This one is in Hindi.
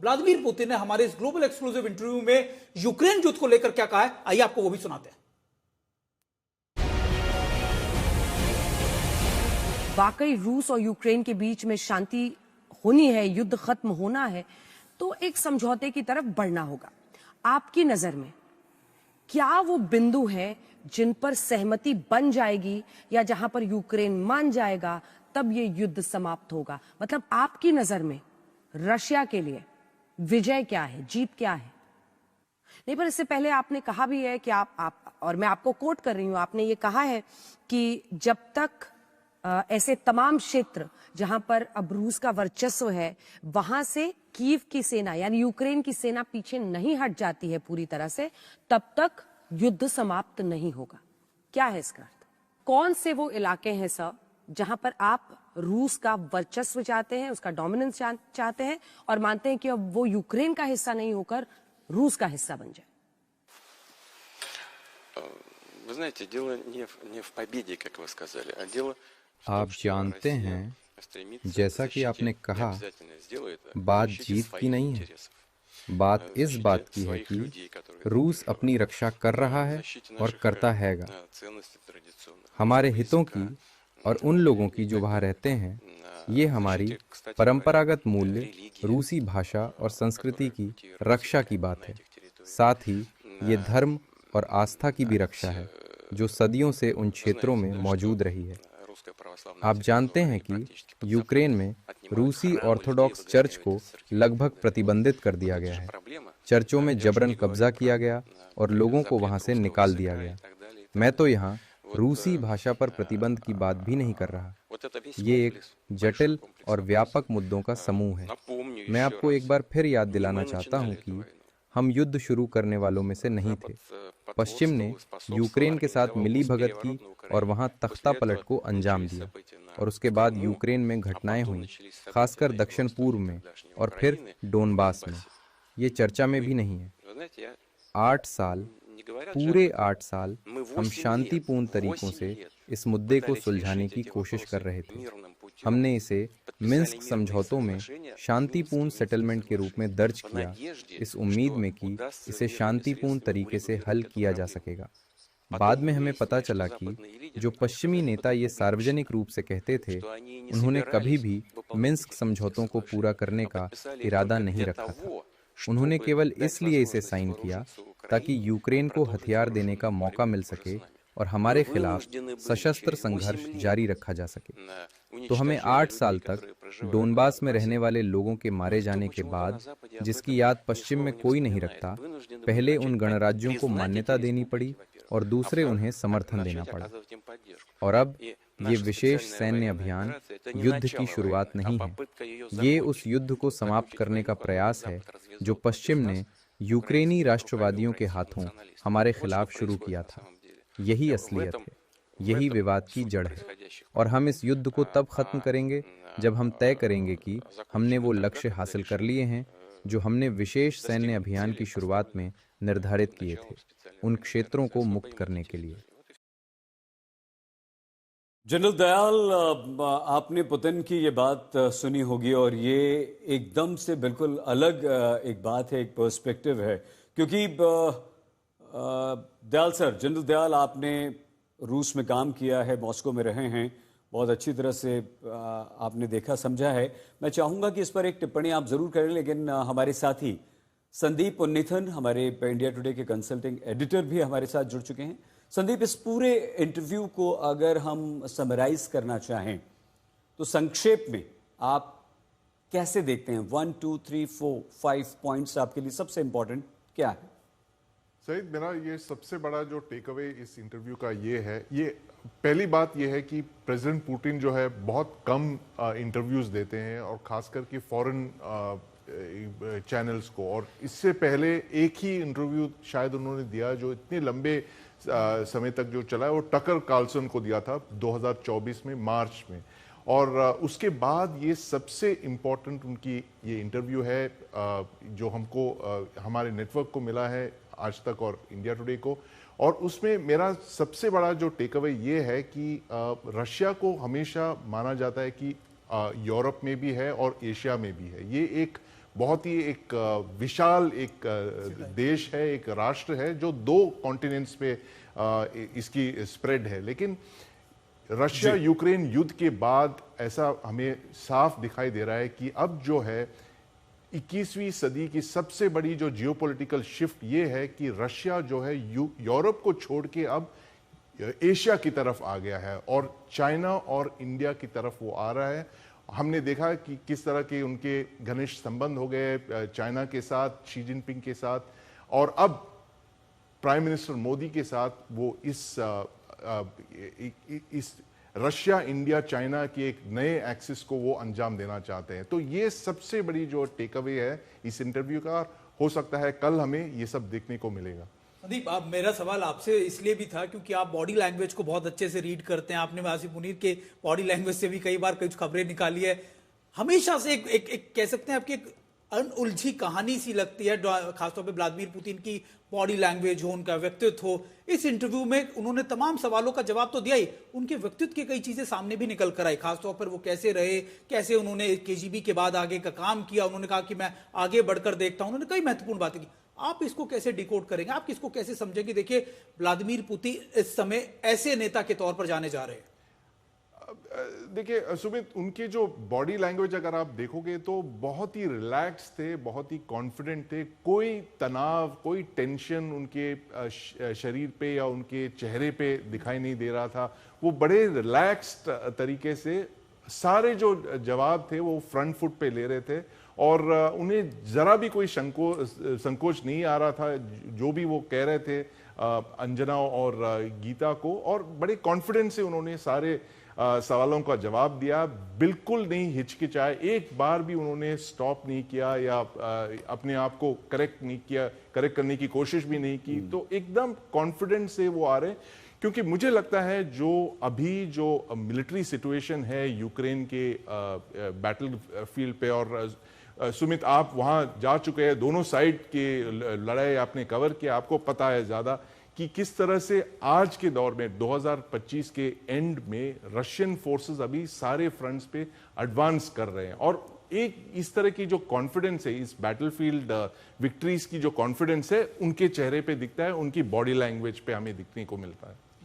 व्लादिमीर पुतिन ने हमारे इस ग्लोबल एक्सक्लूसिव इंटरव्यू में यूक्रेन युद्ध को लेकर क्या कहा है, आइए आपको वो भी सुनाते हैं। वाकई रूस और यूक्रेन के बीच में शांति होनी है, युद्ध खत्म होना है, तो एक समझौते की तरफ बढ़ना होगा। आपकी नजर में क्या वो बिंदु है जिन पर सहमति बन जाएगी, या जहां पर यूक्रेन मान जाएगा तब ये युद्ध समाप्त होगा? मतलब आपकी नजर में रशिया के लिए विजय क्या है, जीत क्या है? नहीं, पर इससे पहले आपने कहा भी है कि आप और मैं आपको कोट कर रही हूं, आपने ये कहा है कि जब तक ऐसे तमाम क्षेत्र जहां पर अब रूस का वर्चस्व है, वहां से कीव की सेना यानी यूक्रेन की सेना पीछे नहीं हट जाती है पूरी तरह से, तब तक युद्ध समाप्त नहीं होगा। क्या है इसका अर्थ? कौन से वो इलाके हैं सर जहां पर आप रूस का वर्चस्व चाहते हैं, उसका डोमिनेंस चाहते हैं और मानते हैं कि अब वो यूक्रेन का हिस्सा नहीं होकर रूस का हिस्सा बन जाए? Вы знаете, дело не в победе, как вы сказали, а дело आप जानते हैं, जैसा कि आपने कहा, बात जीत की नहीं है। बात इस बात की है कि रूस अपनी रक्षा कर रहा है और करता हैगा। हमारे हितों की और उन लोगों की जो वहाँ रहते हैं, ये हमारी परंपरागत मूल्य, रूसी भाषा और संस्कृति की रक्षा की बात है। साथ ही ये धर्म और आस्था की भी रक्षा है, जो सदियों से उन क्षेत्रों में मौजूद रही है। आप जानते हैं कि यूक्रेन में रूसी ऑर्थोडॉक्स चर्च को लगभग प्रतिबंधित कर दिया गया है। चर्चों में जबरन कब्जा किया गया और लोगों को वहां से निकाल दिया गया। मैं तो यहाँ रूसी भाषा पर प्रतिबंध की बात भी नहीं कर रहा। ये एक जटिल और व्यापक मुद्दों का समूह है। मैं आपको एक बार फिर याद दिलाना चाहता हूँ कि हम युद्ध शुरू करने वालों में से नहीं थे। पश्चिम ने यूक्रेन के साथ मिली भगत की और वहां तख्ता पलट को अंजाम दिया, और उसके बाद यूक्रेन में घटनाएं हुई, खासकर दक्षिण पूर्व में और फिर डोनबास में। ये चर्चा में भी नहीं है। 8 साल, पूरे 8 साल हम शांतिपूर्ण तरीकों से इस मुद्दे को सुलझाने की कोशिश कर रहे थे। हमने इसे मिन्स्क समझौतों में शांतिपूर्ण सेटलमेंट के रूप में दर्ज किया, इस उम्मीद में कि इसे शांतिपूर्ण तरीके से हल किया जा सकेगा। बाद में हमें पता चला कि जो पश्चिमी नेता ये सार्वजनिक रूप से कहते थे, उन्होंने कभी भी मिन्स्क समझौतों को पूरा करने का इरादा नहीं रखा था। उन्होंने केवल इसलिए इसे साइन किया ताकि यूक्रेन को हथियार देने का मौका मिल सके और हमारे खिलाफ सशस्त्र संघर्ष जारी रखा जा सके। तो हमें 8 साल तक डोनबास में रहने वाले लोगों के मारे जाने के बाद, जिसकी याद पश्चिम में कोई नहीं रखता, पहले उन गणराज्यों को मान्यता देनी पड़ी और दूसरे उन्हें समर्थन देना पड़ा। और अब ये विशेष सैन्य अभियान युद्ध की शुरुआत नहीं है। ये उस युद्ध को समाप्त करने का प्रयास है जो पश्चिम ने यूक्रेनी राष्ट्रवादियों के हाथों हमारे खिलाफ शुरू किया था। यही असलियत है, यही विवाद की जड़ है। और हम इस युद्ध को तब खत्म करेंगे जब हम तय करेंगे कि हमने वो लक्ष्य हासिल कर लिए हैं जो हमने विशेष सैन्य अभियान की शुरुआत में निर्धारित किए थे, उन क्षेत्रों को मुक्त करने के लिए। जनरल दयाल, आपने पुतिन की ये बात सुनी होगी और ये एकदम से बिल्कुल अलग एक बात है, एक पर्सपेक्टिव है, क्योंकि दयाल सर, जनरल दयाल, आपने रूस में काम किया है, मॉस्को में रहे हैं, बहुत अच्छी तरह से आपने देखा समझा है। मैं चाहूँगा कि इस पर एक टिप्पणी आप ज़रूर करें, लेकिन हमारे साथी संदीप उन्नीथन, हमारे इंडिया टुडे के कंसल्टिंग एडिटर, भी हमारे साथ जुड़ चुके हैं। संदीप, इस पूरे इंटरव्यू को अगर हम समराइज करना चाहें तो संक्षेप में आप कैसे देखते हैं? 1 2 3 4 5 पॉइंट्स आपके लिए सबसे इंपॉर्टेंट क्या है? सईद, मेरा ये सबसे बड़ा जो टेक अवे इस इंटरव्यू का ये है, ये पहली बात ये है कि प्रेसिडेंट पुतिन जो है बहुत कम इंटरव्यूज देते हैं, और खासकर कि फॉरेन चैनल्स को। और इससे पहले एक ही इंटरव्यू शायद उन्होंने दिया जो इतने लंबे समय तक जो चला है, वो टकर कार्लसन को दिया था 2024 में, मार्च में। और उसके बाद ये सबसे इम्पोर्टेंट उनकी ये इंटरव्यू है जो हमको हमारे नेटवर्क को मिला है, आज तक और इंडिया टुडे को। और उसमें मेरा सबसे बड़ा जो टेक अवे ये है कि रशिया को हमेशा माना जाता है कि यूरोप में भी है और एशिया में भी है। ये एक बहुत ही एक विशाल एक देश है, एक राष्ट्र है जो 2 कॉन्टिनेंट्स पे इसकी स्प्रेड है। लेकिन रशिया यूक्रेन युद्ध के बाद ऐसा हमें साफ दिखाई दे रहा है कि अब जो है 21वीं सदी की सबसे बड़ी जो जियोपॉलिटिकल शिफ्ट ये है कि रशिया जो है यूरोप को छोड़ के अब एशिया की तरफ आ गया है और चाइना और इंडिया की तरफ वो आ रहा है। हमने देखा कि किस तरह के उनके घनिष्ठ संबंध हो गए चाइना के साथ, शी जिनपिंग के साथ, और अब प्राइम मिनिस्टर मोदी के साथ वो इस रशिया इंडिया चाइना के एक नए एक्सिस को वो अंजाम देना चाहते हैं। तो ये सबसे बड़ी जो टेक अवे है इस इंटरव्यू का, हो सकता है कल हमें ये सब देखने को मिलेगा। संदीप, अब मेरा सवाल आपसे इसलिए भी था क्योंकि आप बॉडी लैंग्वेज को बहुत अच्छे से रीड करते हैं। आपने आसिफ मुनीर के बॉडी लैंग्वेज से भी कई बार कुछ खबरें निकाली है। हमेशा से एक कह सकते हैं आपकी एक अनउलझी कहानी सी लगती है, खासतौर पे व्लादिमीर पुतिन की बॉडी लैंग्वेज हो, उनका व्यक्तित्व हो। इस इंटरव्यू में उन्होंने तमाम सवालों का जवाब तो दिया ही, उनके व्यक्तित्व की कई चीजें सामने भी निकल कर आई, खासतौर पर वो कैसे रहे, कैसे उन्होंने KGB के बाद आगे का काम किया। उन्होंने कहा कि मैं आगे बढ़कर देखता हूं, उन्होंने कई महत्वपूर्ण बातें की। आप इसको कैसे डिकोड करेंगे, आप इसको कैसे समझेंगे? देखिए, व्लादिमीर पुतिन इस समय ऐसे नेता के तौर पर जाने जा रहे हैं। देखिए सुमित, उनकी जो बॉडी लैंग्वेज अगर आप देखोगे तो बहुत ही रिलैक्स थे, बहुत ही कॉन्फिडेंट थे। कोई तनाव, कोई टेंशन उनके शरीर पे या उनके चेहरे पे दिखाई नहीं दे रहा था। वो बड़े रिलैक्स्ड तरीके से सारे जो जवाब थे वो फ्रंट फुट पे ले रहे थे और उन्हें जरा भी कोई संकोच नहीं आ रहा था जो भी वो कह रहे थे अंजना और गीता को, और बड़े कॉन्फिडेंस से उन्होंने सारे सवालों का जवाब दिया। बिल्कुल नहीं हिचकिचाए, एक बार भी उन्होंने स्टॉप नहीं किया या अपने आप को करेक्ट नहीं किया, करेक्ट करने की कोशिश भी नहीं की। तो एकदम कॉन्फिडेंस से वो आ रहे, क्योंकि मुझे लगता है जो अभी जो मिलिट्री सिचुएशन है यूक्रेन के बैटल फील्ड पे, और सुमित आप वहां जा चुके हैं, दोनों साइड की लड़ाई आपने कवर किया, आपको पता है ज्यादा कि किस तरह से आज के दौर में 2025 के एंड में रशियन फोर्सेस अभी सारे फ्रंट्स पे एडवांस कर रहे हैं। और एक इस तरह की जो कॉन्फिडेंस है, इस बैटलफील्ड विक्ट्रीज की जो कॉन्फिडेंस है, उनके चेहरे पे दिखता है, उनकी बॉडी लैंग्वेज पे हमें दिखने को मिलता है।